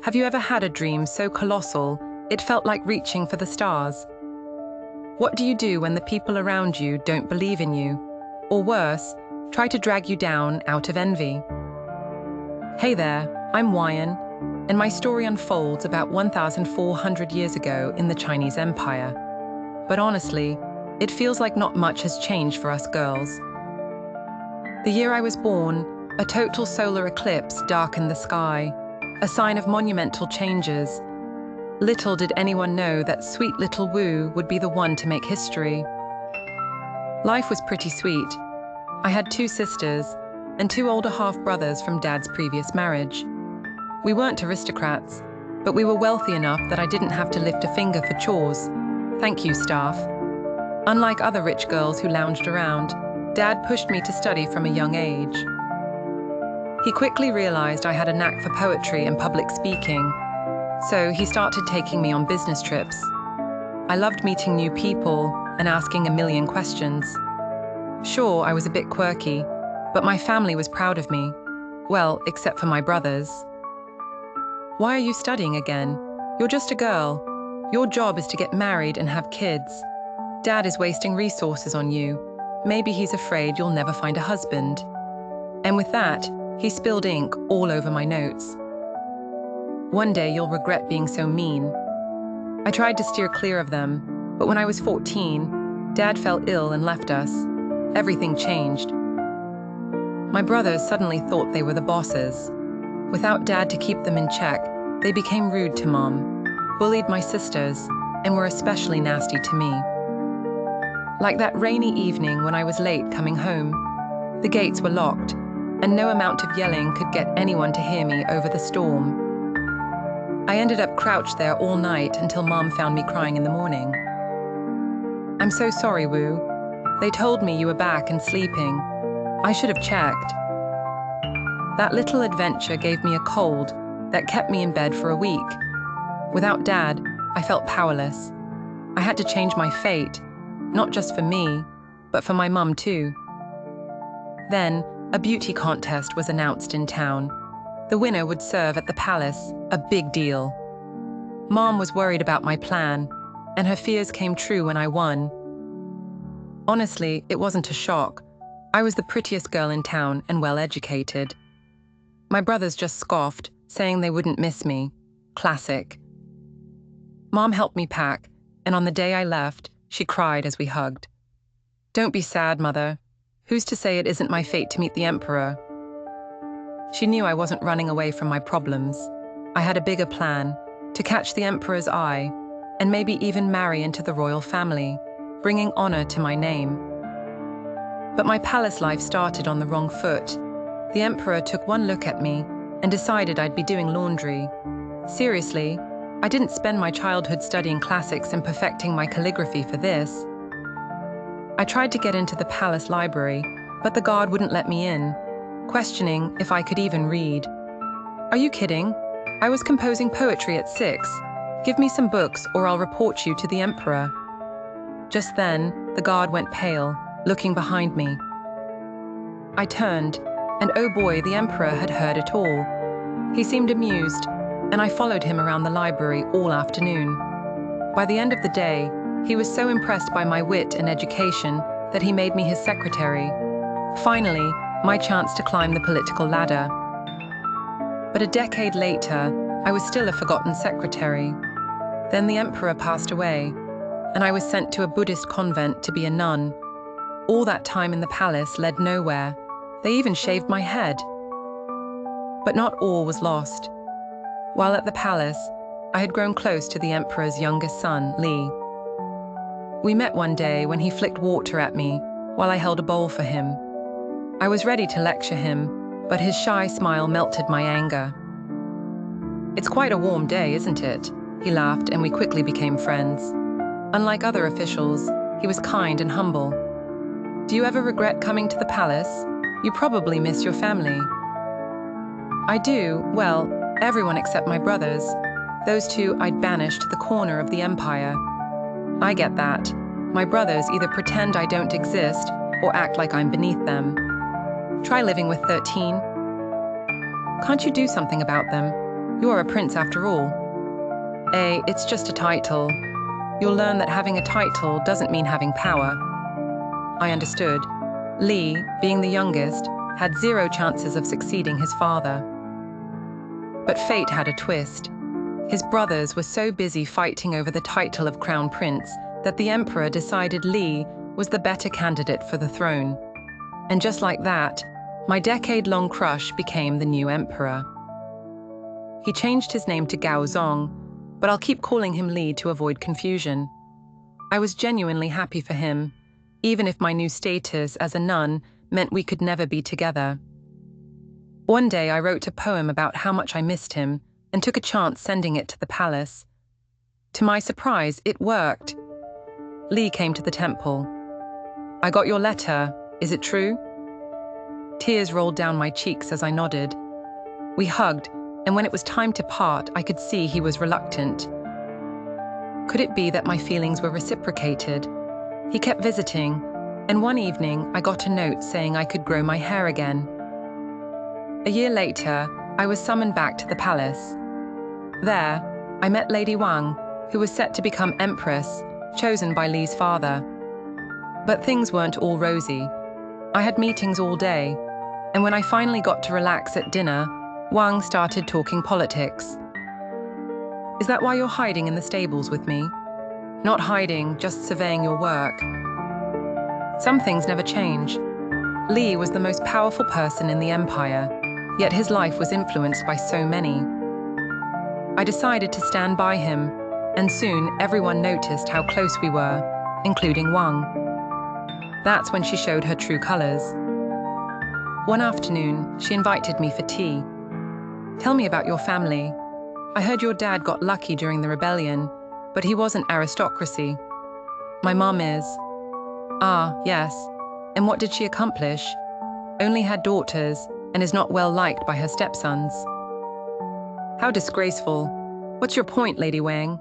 Have you ever had a dream so colossal, it felt like reaching for the stars? What do you do when the people around you don't believe in you? Or worse, try to drag you down out of envy? Hey there, I'm Wyan, and my story unfolds about 1,400 years ago in the Chinese Empire. But honestly, it feels like not much has changed for us girls. The year I was born, a total solar eclipse darkened the sky, a sign of monumental changes. Little did anyone know that sweet little Wu would be the one to make history. Life was pretty sweet. I had 2 sisters and 2 older half-brothers from Dad's previous marriage. We weren't aristocrats, but we were wealthy enough that I didn't have to lift a finger for chores. Thank you, staff. Unlike other rich girls who lounged around, Dad pushed me to study from a young age. He quickly realized I had a knack for poetry and public speaking, so he started taking me on business trips. I loved meeting new people and asking a million questions. Sure, I was a bit quirky, but my family was proud of me. Well, except for my brothers. Why are you studying again? You're just a girl. Your job is to get married and have kids. Dad is wasting resources on you. Maybe he's afraid you'll never find a husband. And with that, he spilled ink all over my notes. One day you'll regret being so mean. I tried to steer clear of them, but when I was 14, Dad fell ill and left us. Everything changed. My brothers suddenly thought they were the bosses. Without Dad to keep them in check, they became rude to Mom, bullied my sisters, and were especially nasty to me. Like that rainy evening when I was late coming home. The gates were locked, and no amount of yelling could get anyone to hear me over the storm. I ended up crouched there all night until Mom found me crying in the morning. I'm so sorry, Wu. They told me you were back and sleeping. I should have checked. That little adventure gave me a cold that kept me in bed for a week. Without Dad, I felt powerless. I had to change my fate, not just for me, but for my mum too. Then, a beauty contest was announced in town. The winner would serve at the palace, a big deal. Mom was worried about my plan, and her fears came true when I won. Honestly, it wasn't a shock. I was the prettiest girl in town and well-educated. My brothers just scoffed, saying they wouldn't miss me. Classic. Mom helped me pack, and on the day I left, she cried as we hugged. Don't be sad, Mother. Who's to say it isn't my fate to meet the Emperor? She knew I wasn't running away from my problems. I had a bigger plan, to catch the Emperor's eye, and maybe even marry into the royal family, bringing honor to my name. But my palace life started on the wrong foot. The Emperor took one look at me and decided I'd be doing laundry. Seriously, I didn't spend my childhood studying classics and perfecting my calligraphy for this. I tried to get into the palace library, but the guard wouldn't let me in, questioning if I could even read. Are you kidding? I was composing poetry at 6. Give me some books or I'll report you to the Emperor. Just then, the guard went pale, looking behind me. I turned, and oh boy, the Emperor had heard it all. He seemed amused, and I followed him around the library all afternoon. By the end of the day, he was so impressed by my wit and education that he made me his secretary. Finally, my chance to climb the political ladder. But a decade later, I was still a forgotten secretary. Then the Emperor passed away, and I was sent to a Buddhist convent to be a nun. All that time in the palace led nowhere. They even shaved my head. But not all was lost. While at the palace, I had grown close to the Emperor's youngest son, Li. We met one day when he flicked water at me while I held a bowl for him. I was ready to lecture him, but his shy smile melted my anger. It's quite a warm day, isn't it? He laughed, and we quickly became friends. Unlike other officials, he was kind and humble. Do you ever regret coming to the palace? You probably miss your family. I do, well, everyone except my brothers. Those 2 I'd banished to the corner of the empire. I get that. My brothers either pretend I don't exist or act like I'm beneath them. Try living with 13. Can't you do something about them? You are a prince after all. It's just a title. You'll learn that having a title doesn't mean having power. I understood. Li, being the youngest, had zero chances of succeeding his father. But fate had a twist. His brothers were so busy fighting over the title of crown prince that the emperor decided Li was the better candidate for the throne. And just like that, my decade-long crush became the new emperor. He changed his name to Gaozong, but I'll keep calling him Li to avoid confusion. I was genuinely happy for him, even if my new status as a nun meant we could never be together. One day I wrote a poem about how much I missed him and took a chance sending it to the palace. To my surprise, it worked. Li came to the temple. "I got your letter. Is it true?" Tears rolled down my cheeks as I nodded. We hugged, and when it was time to part, I could see he was reluctant. Could it be that my feelings were reciprocated? He kept visiting, and one evening I got a note saying I could grow my hair again. A year later, I was summoned back to the palace. There, I met Lady Wang, who was set to become empress, chosen by Li's father. But things weren't all rosy. I had meetings all day, and when I finally got to relax at dinner, Wang started talking politics. "Is that why you're hiding in the stables with me?" "Not hiding, just surveying your work." Some things never change. Li was the most powerful person in the empire, yet his life was influenced by so many. I decided to stand by him, and soon everyone noticed how close we were, including Wang. That's when she showed her true colors. One afternoon, she invited me for tea. "Tell me about your family. I heard your dad got lucky during the rebellion, but he wasn't aristocracy." "My mom is." "Ah, yes. And what did she accomplish?" "Only had daughters, and is not well liked by her stepsons." "How disgraceful. What's your point, Lady Wang?"